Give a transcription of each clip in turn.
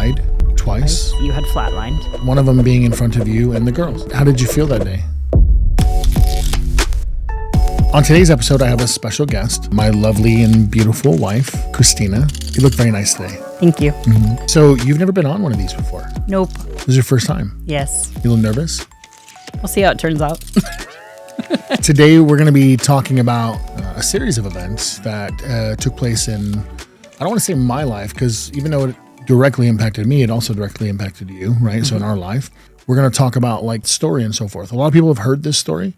died twice. You had flatlined. One of them being in front of you and the girls. How did you feel that day? On today's episode, I have a special guest, my lovely and beautiful wife, Christina. You look very nice today. Thank you. Mm-hmm. So you've never been on one of these before? Nope. This is your first time? Yes. You a little nervous? We'll see how it turns out. Today, we're going to be talking about a series of events that took place in, I don't want to say my life, because even though it directly impacted me, it also directly impacted you, right? Mm-hmm. So in our life, we're going to talk about like story and so forth. A lot of people have heard this story.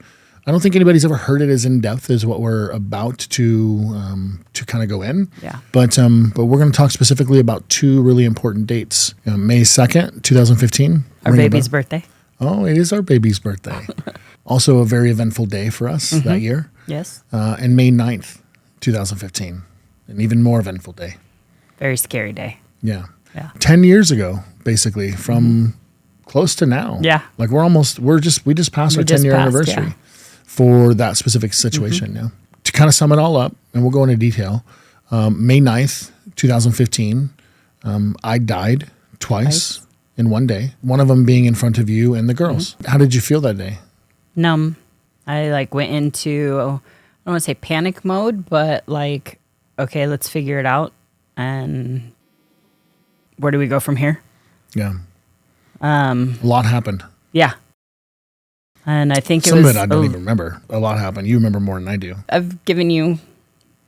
I don't think anybody's ever heard it as in depth as what we're about to kind of go in. Yeah. But we're going to talk specifically about two really important dates. May 2nd, 2015. Our baby's birthday. Oh, it is our baby's birthday. Also a very eventful day for us that year. Yes. And May 9th, 2015. An even more eventful day. Very scary day. Yeah. Yeah. 10 years ago, basically, from close to now. Yeah. Like we just passed our 10-year anniversary. Yeah. For that specific situation. Now, to kind of sum it all up, and we'll go into detail, May 9th, 2015, I died twice in one day, one of them being in front of you and the girls. How did you feel that day? Numb. I went into, I don't want to say panic mode, but okay, let's figure it out. And where do we go from here? Yeah. A lot happened. Yeah. And I think some of it I don't even remember. A lot happened. You remember more than I do. I've given you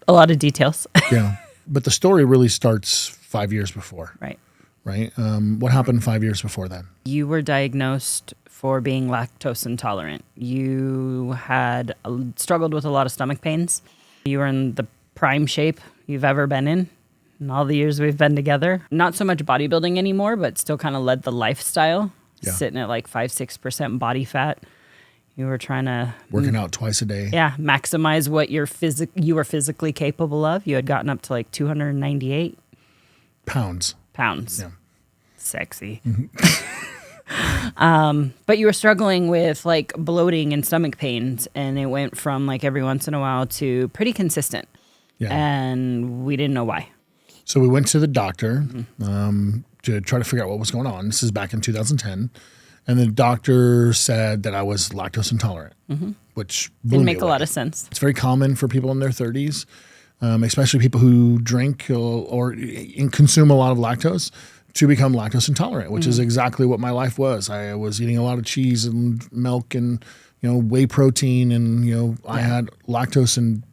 a lot of details. Yeah. But the story really starts 5 years before. Right. Right? What happened 5 years before then? You were diagnosed for being lactose intolerant. You had struggled with a lot of stomach pains. You were in the prime shape you've ever been in all the years we've been together. Not so much bodybuilding anymore, but still kind of led the lifestyle. Yeah. Sitting at 5-6% body fat. You were trying to... Working out twice a day. Yeah, maximize what you were physically capable of. You had gotten up to 298 pounds. Yeah. Sexy. But you were struggling with bloating and stomach pains, and it went from every once in a while to pretty consistent. Yeah. And we didn't know why. So we went to the doctor to try to figure out what was going on. This is back in 2010. And the doctor said that I was lactose intolerant, which didn't make a lot of sense. It's very common for people in their 30s, especially people who drink or consume a lot of lactose, to become lactose intolerant, which is exactly what my life was. I was eating a lot of cheese and milk and whey protein, and I had lactose in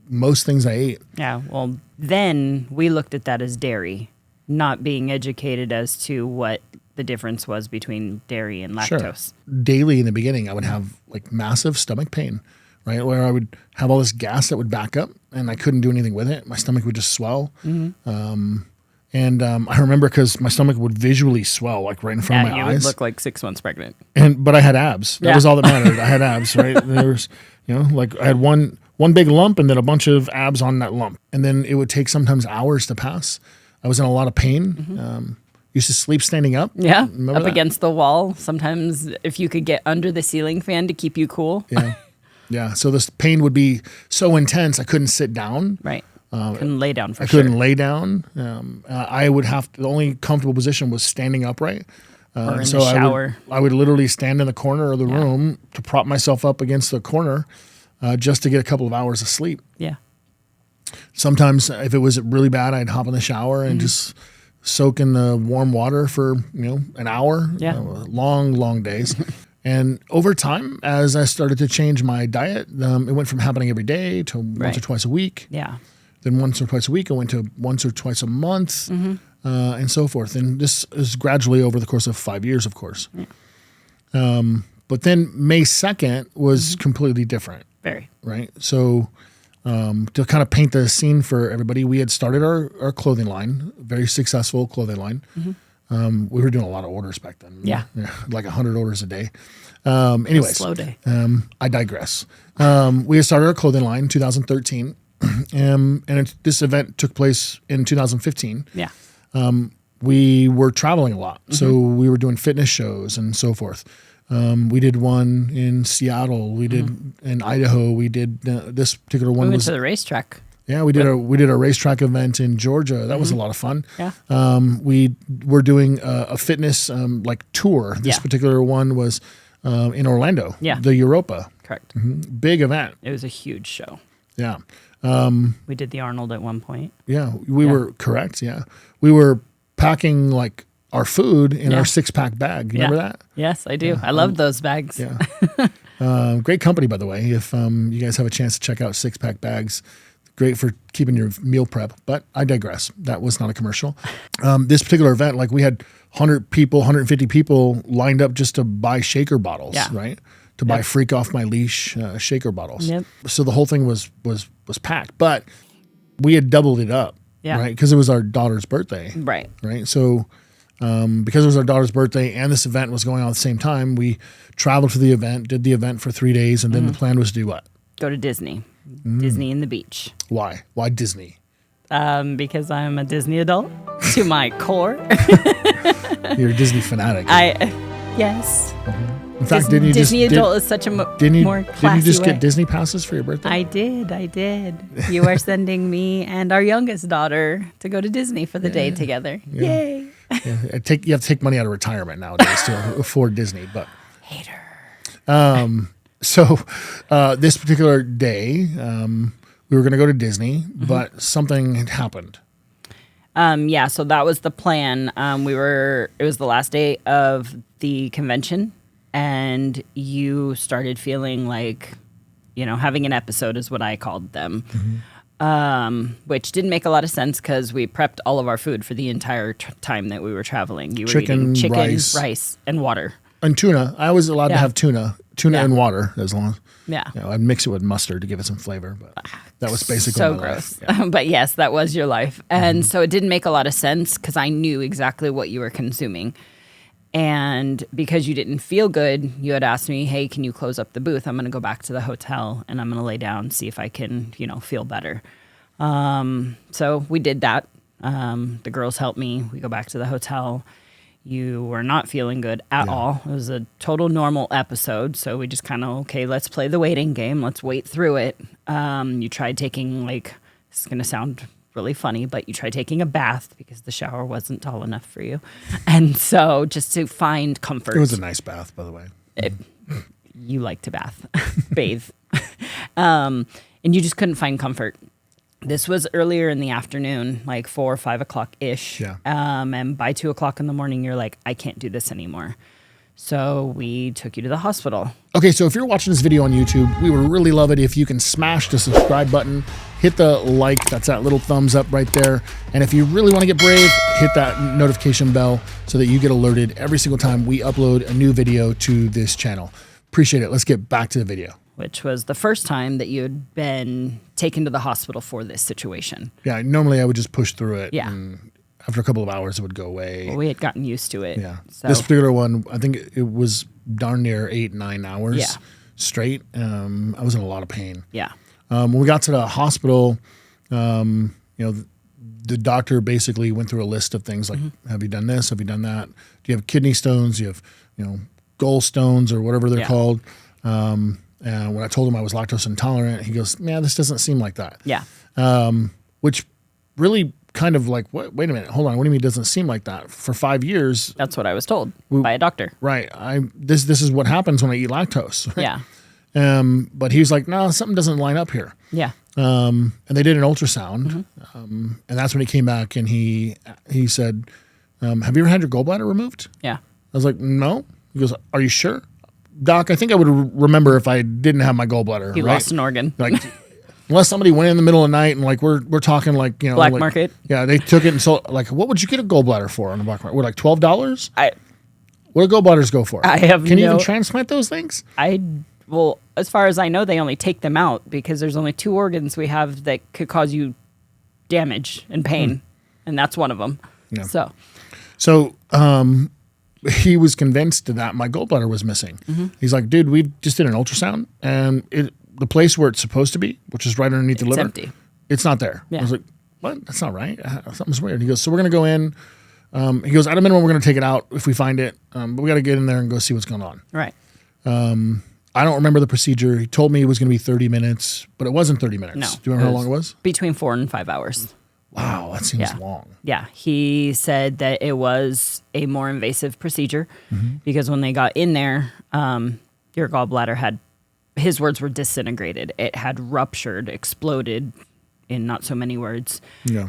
most things I ate. Yeah. Well, then we looked at that as dairy, not being educated as to what the difference was between dairy and lactose. Sure. Daily in the beginning, I would have massive stomach pain, right? Where I would have all this gas that would back up and I couldn't do anything with it. My stomach would just swell. I remember because my stomach would visually swell right in front of my eyes. You would look like 6 months pregnant. But I had abs. That was all that mattered. I had abs, right? There was, I had one big lump and then a bunch of abs on that lump. And then it would take sometimes hours to pass. I was in a lot of pain. Used to sleep standing up. Yeah, Remember up that? Against the wall. Sometimes if you could get under the ceiling fan to keep you cool. Yeah. Yeah. So this pain would be so intense, I couldn't sit down. Right. Couldn't lay down for I sure. couldn't lay down. I would the only comfortable position was standing upright. Or in the shower. I would literally stand in the corner of the room to prop myself up against the corner just to get a couple of hours of sleep. Yeah. Sometimes if it was really bad, I'd hop in the shower and just soak in the warm water for, an hour. Yeah. Long days. And over time, as I started to change my diet, it went from happening every day to once or twice a week. Yeah. Then once or twice a week, I went to once or twice a month, and so forth. And this is gradually over the course of 5 years, of course. Yeah. But then May 2nd was completely different. Very. Right? So to kind of paint the scene for everybody, we had started our clothing line, very successful clothing line. We were doing a lot of orders back then. Yeah. 100 orders a day. Anyways. Slow day. I digress. We had started our clothing line in 2013. This event took place in 2015. Yeah. We were traveling a lot. So we were doing fitness shows and so forth. We did one in Seattle. We did in Idaho. We did this particular one. We went to the racetrack. Yeah, we did a racetrack event in Georgia. That was a lot of fun. Yeah. We were doing a fitness like tour. This particular one was in Orlando. Yeah. The Europa. Correct. Big event. It was a huge show. Yeah. We did the Arnold at one point. Yeah, we were correct. Yeah, we were packing like our food in our 6-pack bag. You remember that? Yes, I do. I loved those bags. Yeah. Great company, by the way. If you guys have a chance to check out 6-pack bags, great for keeping your meal prep. But I digress. That was not a commercial. This particular event, like we had 100 people, 150 people lined up just to buy shaker bottles, right? To buy Freak Off My Leash shaker bottles. Yep. So the whole thing was packed, but we had doubled it up, right? Because it was our daughter's birthday. Right. Right. So because it was our daughter's birthday and this event was going on at the same time, we traveled to the event, did the event for 3 days, and then the plan was to do what? Go to Disney. Disney and the beach. Why? Why Disney? Because I'm a Disney adult to my core. You're a Disney fanatic. Yes. In fact, Disney adult is such a more classy way. Didn't you just get Disney passes for your birthday? I did. You are sending me and our youngest daughter to go to Disney for the day together. Yeah. Yay. You have to take money out of retirement nowadays to afford Disney, but hater. So this particular day, we were going to go to Disney, but something had happened. So that was the plan. It was the last day of the convention, and you started feeling like, having an episode is what I called them, which didn't make a lot of sense because we prepped all of our food for the entire time that we were traveling. You were eating chicken, rice, and water. And tuna. I was allowed to have tuna and water as long as I'd mix it with mustard to give it some flavor. But that was basically so my gross. life. Yeah. But yes, that was your life. And so it didn't make a lot of sense because I knew exactly what you were consuming. And because you didn't feel good, you had asked me, hey, can you close up the booth? I'm going to go back to the hotel and I'm going to lay down, see if I can, feel better. So we did that. The girls helped me. We go back to the hotel. You were not feeling good at all. It was a total normal episode. So we just kind of, let's play the waiting game. Let's wait through it. You tried taking this is going to sound really funny, but you tried taking a bath because the shower wasn't tall enough for you. And so just to find comfort. It was a nice bath, by the way. You like to bathe. And you just couldn't find comfort. This was earlier in the afternoon, like 4 or 5 o'clock-ish. Yeah. And by 2 o'clock in the morning, you're like, I can't do this anymore. So we took you to the hospital. Okay, so if you're watching this video on YouTube, we would really love it if you can smash the subscribe button, hit the like, that's that little thumbs up right there. And if you really want to get brave, hit that notification bell so that you get alerted every single time we upload a new video to this channel. Appreciate it. Let's get back to the video. Which was the first time that you had been taken to the hospital for this situation. Yeah, normally I would just push through it. Yeah. And after a couple of hours, it would go away. Well, we had gotten used to it. Yeah. So. This particular one, I think it was darn near 8-9 hours straight. I was in a lot of pain. Yeah. When we got to the hospital, the doctor basically went through a list of things like, have you done this? Have you done that? Do you have kidney stones? Do you have, gallstones or whatever they're called? And when I told him I was lactose intolerant, he goes, "Man, this doesn't seem like that." Yeah. Which really kind of like, wait a minute, hold on. What do you mean it doesn't seem like that? For 5 years. That's what I was told by a doctor. Right. This is what happens when I eat lactose. Right? Yeah. But he was like, no, something doesn't line up here. Yeah. And they did an ultrasound. And that's when he came back and he said, have you ever had your gallbladder removed? Yeah. I was like, no. He goes, are you sure? Doc, I think I would remember if I didn't have my gallbladder. You lost an organ. Like, unless somebody went in the middle of the night and like we're talking like black market. Yeah, they took it and sold. Like, what would you get a gallbladder for on the black market? What, like $12? What do gallbladders go for? Can you even transplant those things? Well, as far as I know, they only take them out because there's only 2 organs we have that could cause you damage and pain, and that's one of them. Yeah. So he was convinced that my gallbladder was missing. He's like, dude, we just did an ultrasound and the place where it's supposed to be, which is right underneath the liver, empty. It's not there. Yeah. I was like, what? That's not right. Something's weird. He goes, so we're going to go in. He goes, at a minimum, we're going to take it out if we find it. But we got to get in there and go see what's going on. Right. I don't remember the procedure. He told me it was going to be 30 minutes, but it wasn't 30 minutes. No. Do you remember how long it was? Between 4 and 5 hours. Wow, that seems long. Yeah. He said that it was a more invasive procedure because when they got in there, your gallbladder had, his words were disintegrated. It had ruptured, exploded in not so many words,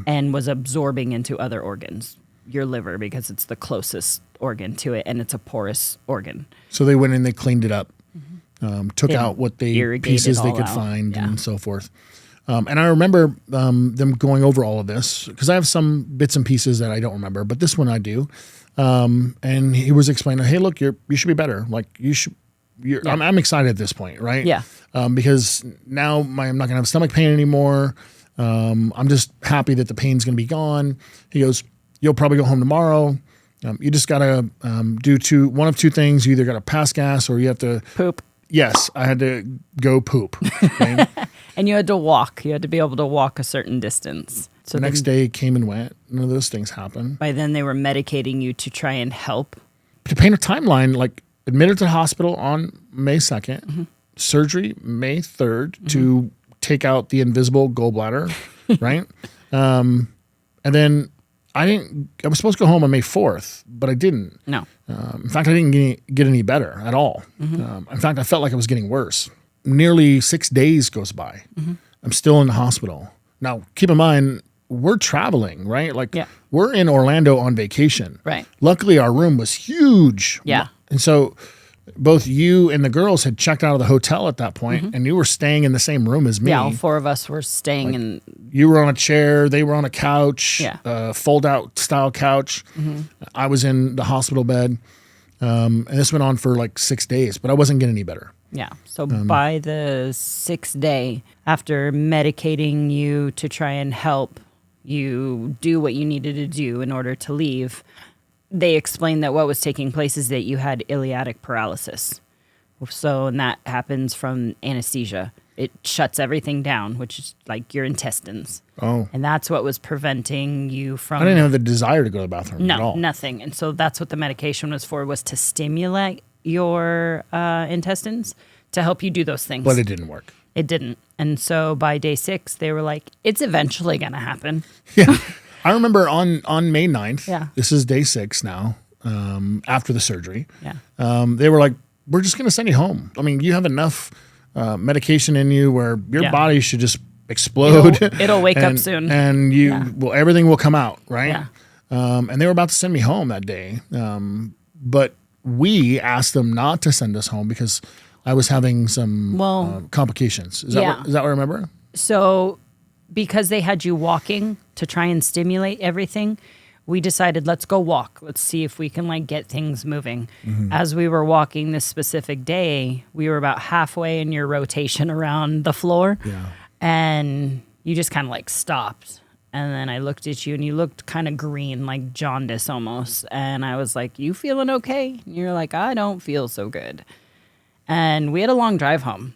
and was absorbing into other organs. Your liver, because it's the closest organ to it, and it's a porous organ. So they went in, they cleaned it up, took out what pieces they could find and so forth. And I remember them going over all of this because I have some bits and pieces that I don't remember, but this one I do. And he was explaining, "Hey, look, you should be better. Like you should." I'm excited at this point, right? Yeah. Because now I'm not going to have stomach pain anymore. I'm just happy that the pain's going to be gone. He goes, "You'll probably go home tomorrow. You just got to do one of two things. You either got to pass gas or you have to poop." Yes, I had to go poop. Okay? And you had to walk. You had to be able to walk a certain distance. So the next day came and went. None of those things happened. By then they were medicating you to try and help. To paint a timeline, like admitted to the hospital on May 2nd, surgery May 3rd to take out the invisible gallbladder, right? And then I was supposed to go home on May 4th, but I didn't. No. In fact, I didn't get any better at all. In fact, I felt like I was getting worse. Nearly 6 days goes by. I'm still in the hospital. Now, keep in mind, we're traveling, right? Like we're in Orlando on vacation. Right. Luckily, our room was huge. Yeah. And so both you and the girls had checked out of the hotel at that point, and you were staying in the same room as me. Yeah, all 4 of us were staying in. You were on a chair. They were on a couch, Yeah. Fold-out style couch. I was in the hospital bed. And this went on for like 6 days, but I wasn't getting any better. Yeah. So by the 6th day, after medicating you to try and help you do what you needed to do in order to leave, they explained that what was taking place is that you had iliac paralysis. So, and that happens from anesthesia. It shuts everything down, which is like your intestines. Oh. And that's what was preventing you from... I didn't have the desire to go to the bathroom at all. No, nothing. And so that's what the medication was to stimulate your intestines to help you do those things. But it didn't work. It didn't. And so by day 6, they were like, it's eventually going to happen. Yeah. I remember on May 9th, this is day 6 now, after the surgery, they were like, we're just going to send you home. I mean, you have enough medication in you where your body should just explode. It'll wake up soon. And everything will come out, right? Yeah. And they were about to send me home that day. But we asked them not to send us home because I was having some complications. Is that what I remember? So because they had you walking to try and stimulate everything, we decided, let's go walk. Let's see if we can like get things moving. As we were walking this specific day, we were about halfway in your rotation around the floor. Yeah. And you just kind of like stopped. And then I looked at you and you looked kind of green, like jaundice almost. And I was like, you feeling okay? And you're like, I don't feel so good. And we had a long drive home.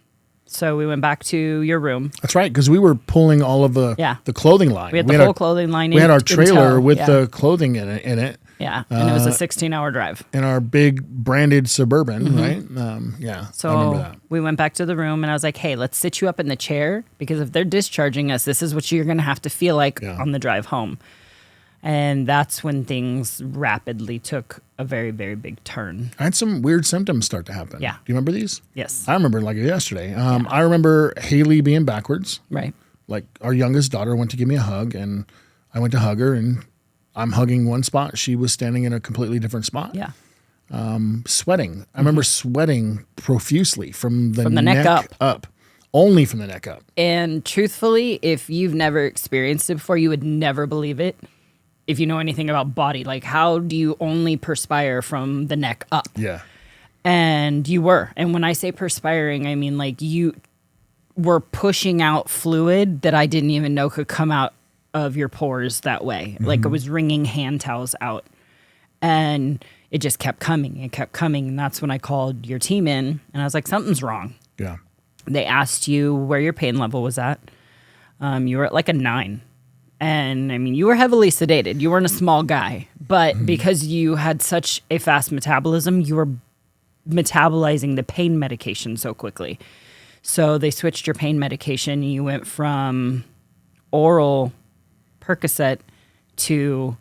So we went back to your room. That's right, because we were pulling all of the clothing line. We had the whole clothing line. We had our trailer with the clothing in it. Yeah, and it was a 16-hour drive. In our big branded Suburban, right? So I remember that. We went back to the room, and I was like, hey, let's sit you up in the chair, because if they're discharging us, this is what you're going to have to feel like on the drive home. And that's when things rapidly took a very, very big turn. I had some weird symptoms start to happen. Yeah. Do you remember these? Yes. I remember like yesterday. I remember Haley being backwards. Right. Like our youngest daughter went to give me a hug, and I went to hug her, and I'm hugging one spot. She was standing in a completely different spot. Yeah. Sweating. I remember sweating profusely from the neck up. Only from the neck up. And truthfully, if you've never experienced it before, you would never believe it. If you know anything about body, like how do you only perspire from the neck up? Yeah. And you were. And when I say perspiring, I mean like you were pushing out fluid that I didn't even know could come out of your pores that way. Like it was wringing hand towels out. And it just kept coming. It kept coming. And that's when I called your team in. And I was like, something's wrong. Yeah. They asked you where your pain level was at. You were at like a 9. And I mean, you were heavily sedated. You weren't a small guy, but because you had such a fast metabolism, you were metabolizing the pain medication so quickly. So they switched your pain medication. You went from oral Percocet to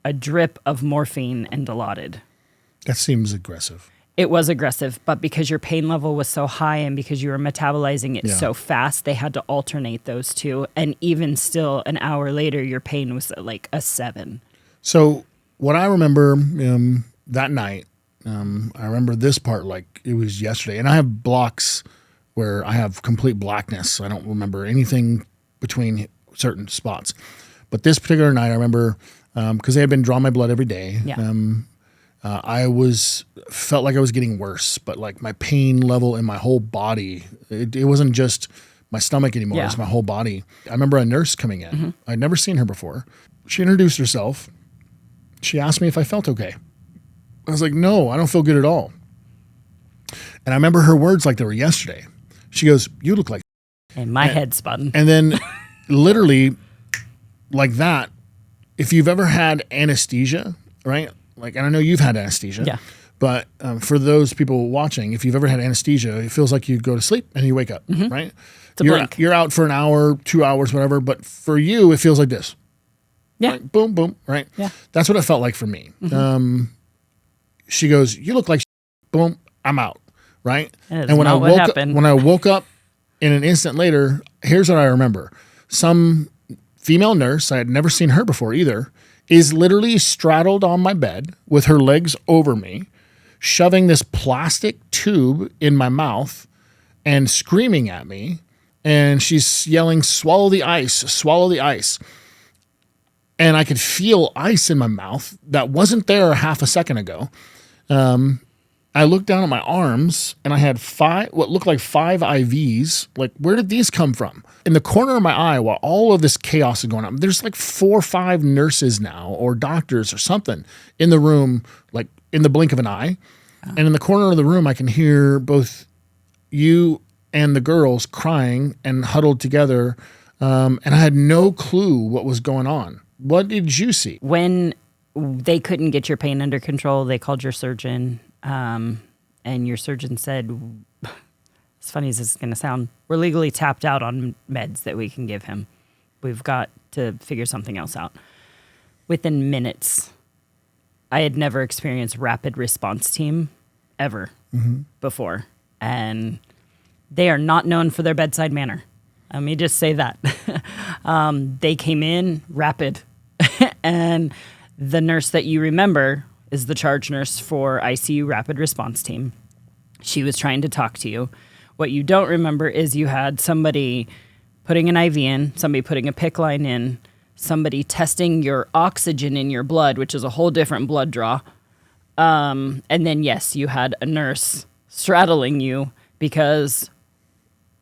a drip of morphine and Dilaudid. That seems aggressive. It was aggressive, but because your pain level was so high and because you were metabolizing it so fast, they had to alternate those two. And even still, an hour later, your pain was like a 7. So what I remember that night, I remember this part like it was yesterday. And I have blocks where I have complete blackness. I don't remember anything between certain spots. But this particular night, I remember because they had been drawing my blood every day. Yeah. I felt like I was getting worse, but like my pain level in my whole body, it wasn't just my stomach anymore. It was my whole body. I remember a nurse coming in. I'd never seen her before. She introduced herself. She asked me if I felt okay. I was like, no, I don't feel good at all. And I remember her words like they were yesterday. She goes, you look like. And my head spun. And then literally like that, if you've ever had anesthesia, right? Like, and I know you've had anesthesia. Yeah. But for those people watching, if you've ever had anesthesia, it feels like you go to sleep and you wake up, right? It's a blink. You're out for an hour, 2 hours, whatever. But for you, it feels like this. Yeah. Right? Boom, boom, right? Yeah. That's what it felt like for me. She goes, you look like boom, I'm out, right? And when I woke up in an instant later, here's what I remember. Some female nurse, I had never seen her before either, is literally straddled on my bed with her legs over me, shoving this plastic tube in my mouth and screaming at me. And she's yelling, swallow the ice, swallow the ice. And I could feel ice in my mouth that wasn't there half a second ago. I looked down at my arms and I had what looked like 5 IVs. Like, where did these come from? In the corner of my eye, while all of this chaos is going on, there's like 4 or 5 nurses now or doctors or something in the room, like in the blink of an eye. Oh. And in the corner of the room, I can hear both you and the girls crying and huddled together. And I had no clue what was going on. What did you see? When they couldn't get your pain under control, they called your surgeon. And your surgeon said, as funny as this is going to sound, we're legally tapped out on meds that we can give him. We've got to figure something else out. Within minutes, I had never experienced rapid response team ever before. And they are not known for their bedside manner. Let me just say that. They came in rapid. And the nurse that you remember is the charge nurse for ICU rapid response team. She was trying to talk to you. What you don't remember is you had somebody putting an IV in, somebody putting a PICC line in, somebody testing your oxygen in your blood, which is a whole different blood draw. And then, yes, you had a nurse straddling you because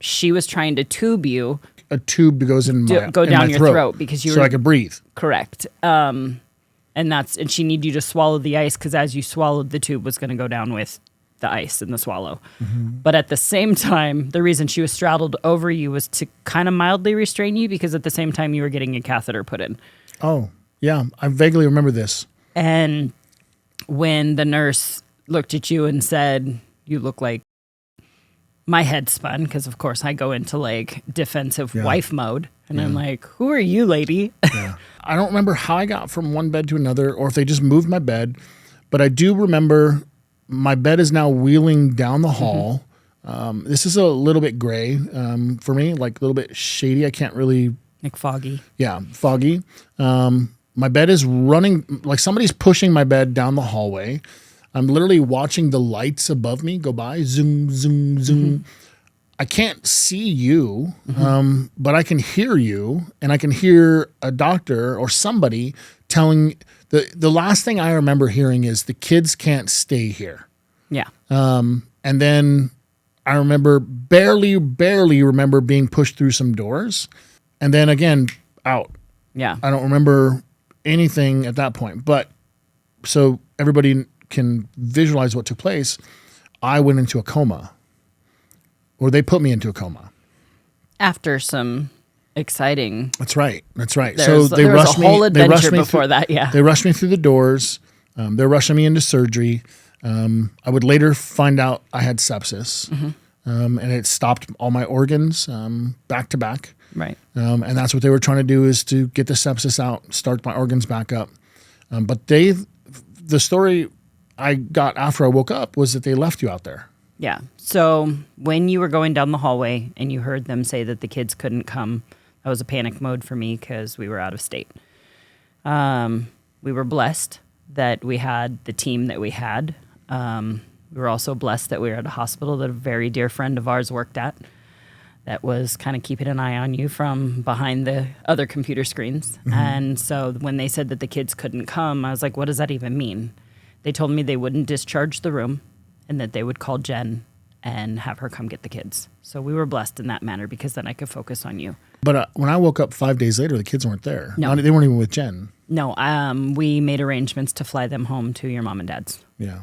she was trying to tube you. A tube goes in go down your throat because you so I could breathe. Correct. And she needed you to swallow the ice because as you swallowed, the tube was going to go down with the ice in the swallow. But at the same time, the reason she was straddled over you was to kind of mildly restrain you because at the same time you were getting a catheter put in. Oh, yeah. I vaguely remember this. And when the nurse looked at you and said, you look like, my head spun because, of course, I go into like defensive wife mode. And I'm like, who are you, lady? Yeah. I don't remember how I got from one bed to another or if they just moved my bed. But I do remember my bed is now wheeling down the hall. This is a little bit gray for me, like a little bit shady. I can't really... Like foggy. Yeah, foggy. My bed is running, like somebody's pushing my bed down the hallway. I'm literally watching the lights above me go by. Zoom, zoom, zoom. I can't see you, but I can hear you, and I can hear a doctor or somebody telling the last thing I remember hearing is the kids can't stay here. Yeah. And then I remember barely remember being pushed through some doors, and then again out. Yeah. I don't remember anything at that point, but so everybody can visualize what took place. I went into a coma. Or they put me into a coma. After some exciting... That's right. So they rushed me. There was a whole adventure before that, yeah. They rushed me through the doors. They're rushing me into surgery. I would later find out I had sepsis, and it stopped all my organs back to back. Right. And that's what they were trying to do, is to get the sepsis out, start my organs back up. But the story I got after I woke up was that they left you out there. Yeah. So when you were going down the hallway and you heard them say that the kids couldn't come, that was a panic mode for me because we were out of state. We were blessed that we had the team that we had. We were also blessed that we were at a hospital that a very dear friend of ours worked at, that was kind of keeping an eye on you from behind the other computer screens. And so when they said that the kids couldn't come, I was like, what does that even mean? They told me they wouldn't discharge the room and that they would call Jen and have her come get the kids. So we were blessed in that manner because then I could focus on you. But when I woke up 5 days later, the kids weren't there. No. They weren't even with Jen. No, we made arrangements to fly them home to your mom and dad's. Yeah.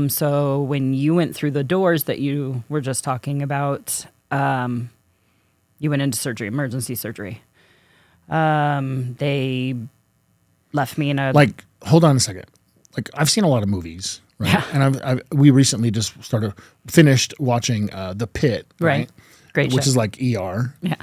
So when you went through the doors that you were just talking about, you went into surgery, emergency surgery. They left me in a... Like, hold on a second. Like, I've seen a lot of movies, right? Yeah. And we recently just finished watching The Pit, right? Great Which show. is like ER. Yeah.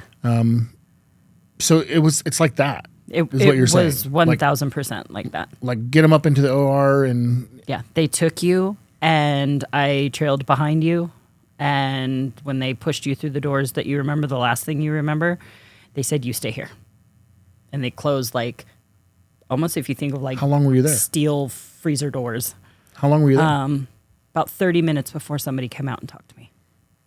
So it's like that. It is what you're saying. was 1,000% like that. Like, get them up into the OR and... Yeah. They took you and I trailed behind you. And when they pushed you through the doors that you remember, the last thing you remember, they said, you stay here. And they closed like, almost if you think of like... How long were you there? Steel freezer doors. How long were you there? About 30 minutes before somebody came out and talked to me.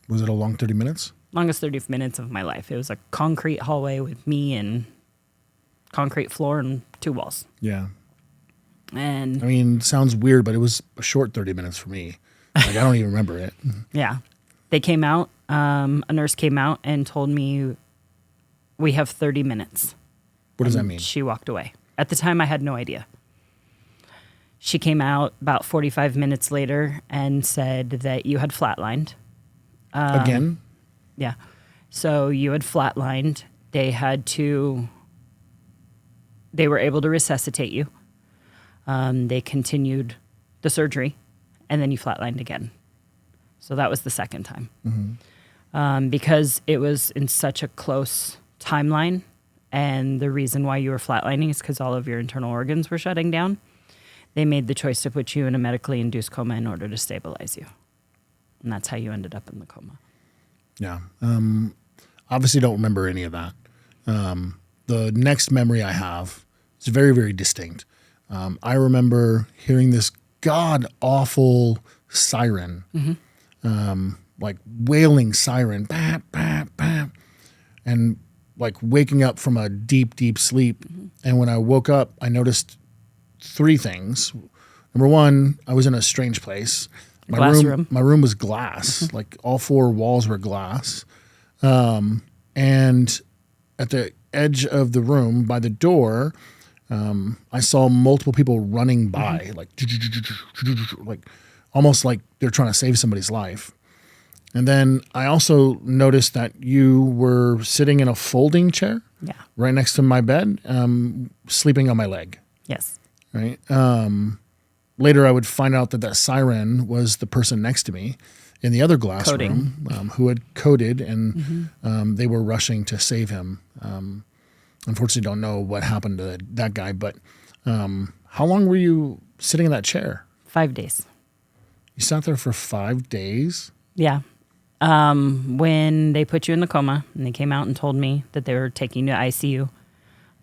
Was it a long 30 minutes? Longest 30 minutes of my life. It was a concrete hallway with me and concrete floor and 2 walls. Yeah. And I mean, sounds weird, but it was a short 30 minutes for me. Like, I don't even remember it. yeah, they came out. A nurse came out and told me, we have 30 minutes. What does that And mean? She walked away. At the time, I had no idea. She came out about 45 minutes later and said that you had flatlined. Again? Yeah. So you had flatlined. They were able to resuscitate you. They continued the surgery, and then you flatlined again. So that was the second time. Because it was in such a close timeline, and the reason why you were flatlining is because all of your internal organs were shutting down. They made the choice to put you in a medically induced coma in order to stabilize you. And that's how you ended up in the coma. Yeah. Obviously don't remember any of that. The next memory I have is very, very distinct. I remember hearing this god-awful siren, like wailing siren, bap, bap, bap, and like waking up from a deep, deep sleep. And when I woke up, I noticed 3 things. Number one, I was in a strange place. My room was glass. Like all 4 walls were glass. And at the edge of the room by the door, I saw multiple people running by, like almost like they're trying to save somebody's life. And then I also noticed that you were sitting in a folding chair right next to my bed, sleeping on my leg. Yes. Right. Later, I would find out that siren was the person next to me in the other glass room who had coded, and they were rushing to save him. Unfortunately, don't know what happened to that guy. But how long were you sitting in that chair? 5 days. You sat there for 5 days? Yeah. When they put you in the coma and they came out and told me that they were taking you to ICU,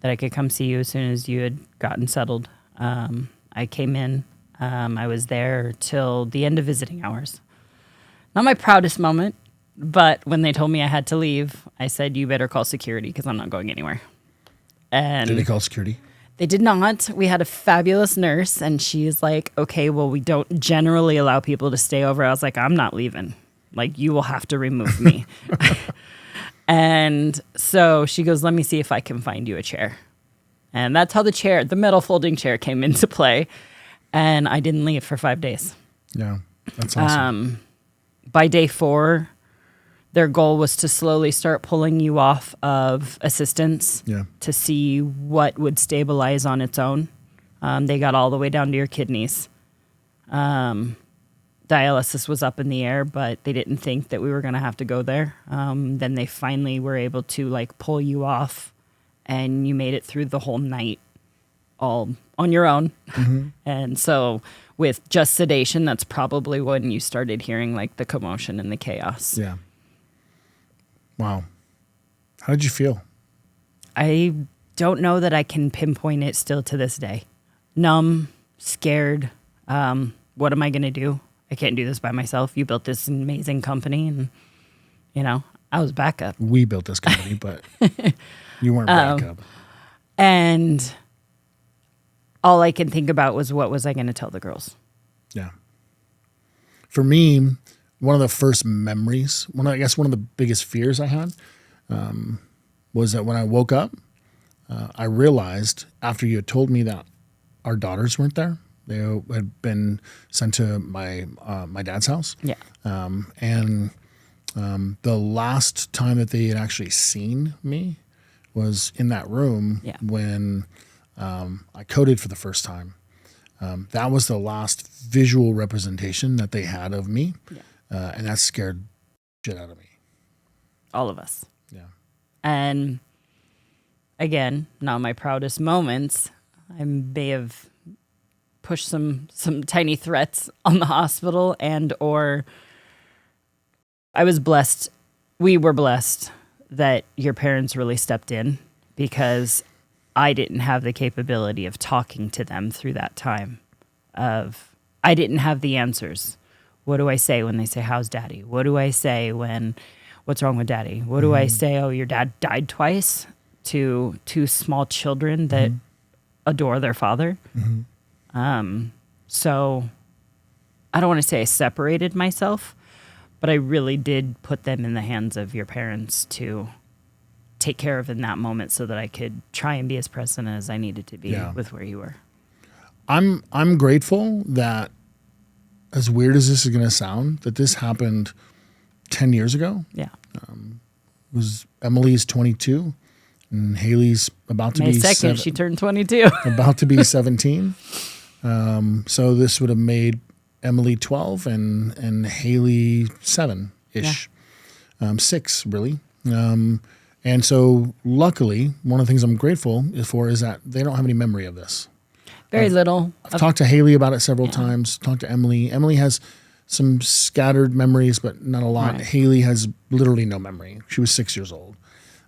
that I could come see you as soon as you had gotten settled. I came in. I was there till the end of visiting hours. Not my proudest moment, but when they told me I had to leave, I said, you better call security because I'm not going anywhere. And did they call security? They did not. We had a fabulous nurse, and she's like, okay, well, we don't generally allow people to stay over. I was like, I'm not leaving. Like, you will have to remove me. And so she goes, let me see if I can find you a chair. And that's how the metal folding chair came into play. And I didn't leave for 5 days. Yeah, that's awesome. By day 4, their goal was to slowly start pulling you off of assistance to see what would stabilize on its own. They got all the way down to your kidneys. dialysis was up in the air, but they didn't think that we were going to have to go there. Then they finally were able to like pull you off, and you made it through the whole night all on your own. And so with just sedation, that's probably when you started hearing like the commotion and the chaos. Yeah. Wow. How did you feel? I don't know that I can pinpoint it still to this day. Numb, scared. What am I going to do? I can't do this by myself. You built this amazing company, and, you know, I was backup. We built this company, but you weren't backup. And all I can think about was, what was I going to tell the girls? Yeah. For me, one of the first memories, one of the biggest fears I had was that when I woke up, I realized after you had told me that our daughters weren't there. They had been sent to my dad's house. Yeah. And the last time that they had actually seen me was in that room when I coded for the first time. That was the last visual representation that they had of me. Yeah. And that scared shit out of me. All of us. Yeah. And again, not my proudest moments. I may have pushed some tiny threats on the hospital, and or I was blessed. We were blessed that your parents really stepped in, because I didn't have the capability of talking to them through that time. I didn't have the answers. What do I say when they say, "How's daddy?" What do I say when, "What's wrong with daddy?" What do I say? "Oh, your dad died twice," to two small children that adore their father. So I don't want to say I separated myself, but I really did put them in the hands of your parents to take care of in that moment, so that I could try and be as present as I needed to be with where you were. I'm grateful that, as weird as this is going to sound, that this happened 10 years ago. Yeah. It was Emily's 22 and Haley's about to May be 2nd, she turned 22. about to be 17. So this would have made Emily 12 and Haley 7-ish. 6 really. And so luckily, one of the things I'm grateful for is that they don't have any memory of this. Very little. I've talked to Haley about it several times, talked to Emily. Emily has some scattered memories, but not a lot. Right. Haley has literally no memory. She was 6 years old.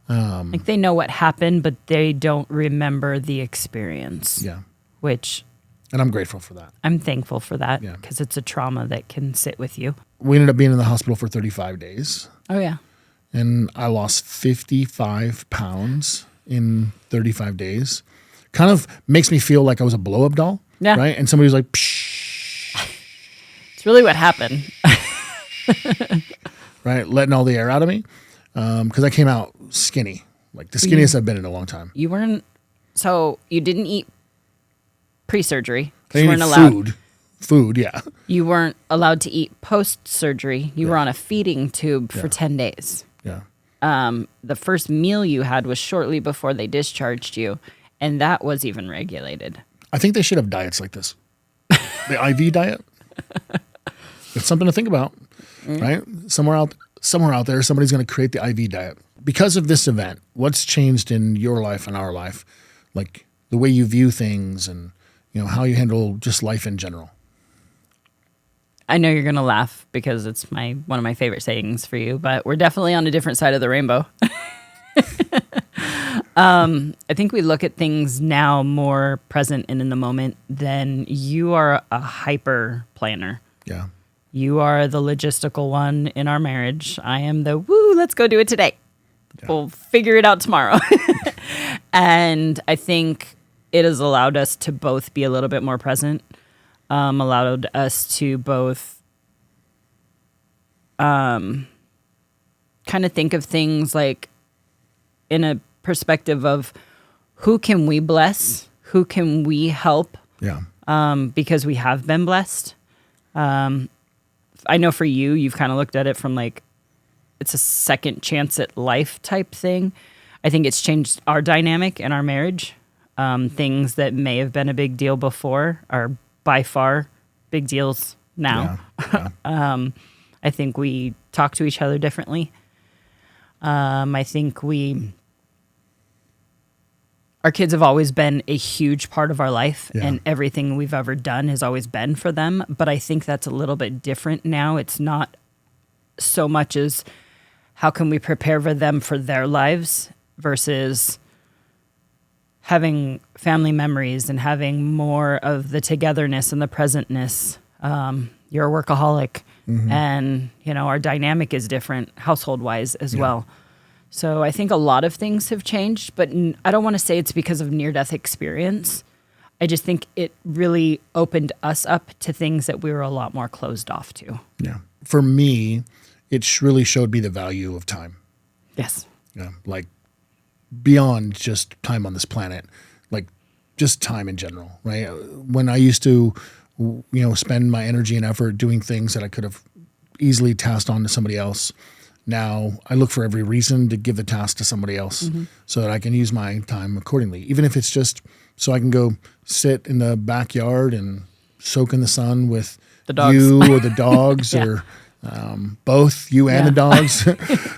Like they know what happened, but they don't remember the experience. Yeah. And I'm grateful for that. I'm thankful for that, because it's a trauma that can sit with you. We ended up being in the hospital for 35 days. Oh, yeah. And I lost 55 pounds in 35 days. Kind of makes me feel like I was a blow-up doll. Yeah. Right? And somebody was like, psh. It's really what happened. Right? Letting all the air out of me. Because I came out skinny. Like the skinniest I've been in a long time. You weren't, so you didn't eat pre-surgery. You weren't allowed. Food, yeah. You weren't allowed to eat post-surgery. You were on a feeding tube for 10 days. Yeah. The first meal you had was shortly before they discharged you, and that was even regulated. I think they should have diets like this. The IV diet. It's something to think about, right? Somewhere out there, somebody's going to create the IV diet. Because of this event, what's changed in your life and our life? Like the way you view things and, how you handle just life in general. I know you're going to laugh because it's one of my favorite sayings for you, but we're definitely on a different side of the rainbow. I think we look at things now more present and in the moment than you are a hyper planner. Yeah. You are the logistical one in our marriage. I am the, let's go do it today. Yeah. We'll figure it out tomorrow. And I think it has allowed us to both be a little bit more present, allowed us to both kind of think of things like in a perspective of who can we bless, who can we help, because we have been blessed. I know for you, you've kind of looked at it from like, it's a second chance at life type thing. I think it's changed our dynamic in our marriage. Things that may have been a big deal before are by far big deals now. Yeah. I think we talk to each other differently. I think our kids have always been a huge part of our life, and everything we've ever done has always been for them. But I think that's a little bit different now. It's not so much as how can we prepare for them for their lives versus having family memories and having more of the togetherness and the presentness. You're a workaholic, and our dynamic is different household-wise as well. So I think a lot of things have changed, but I don't want to say it's because of near-death experience. I just think it really opened us up to things that we were a lot more closed off to. Yeah. For me, it really showed me the value of time. Yes. Yeah. Like beyond just time on this planet, like just time in general, right? When I used to, spend my energy and effort doing things that I could have easily tasked on to somebody else, now I look for every reason to give the task to somebody else so that I can use my time accordingly. Even if it's just so I can go sit in the backyard and soak in the sun with the dogs. You or the dogs or both you and the dogs,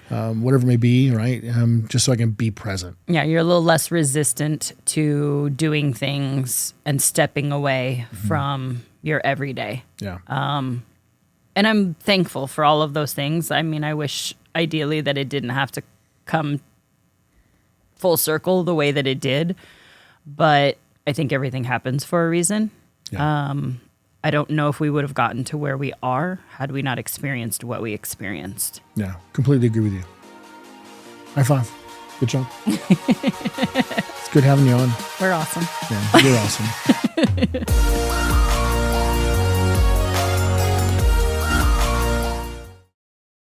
whatever it may be, right? Just so I can be present. Yeah, you're a little less resistant to doing things and stepping away from your everyday. Yeah. And I'm thankful for all of those things. I mean, I wish ideally that it didn't have to come full circle the way that it did, but I think everything happens for a reason. Yeah. I don't know if we would have gotten to where we are had we not experienced what we experienced. Yeah, completely agree with you. High five. Good job. It's good having you on. We're awesome. Yeah, you're awesome.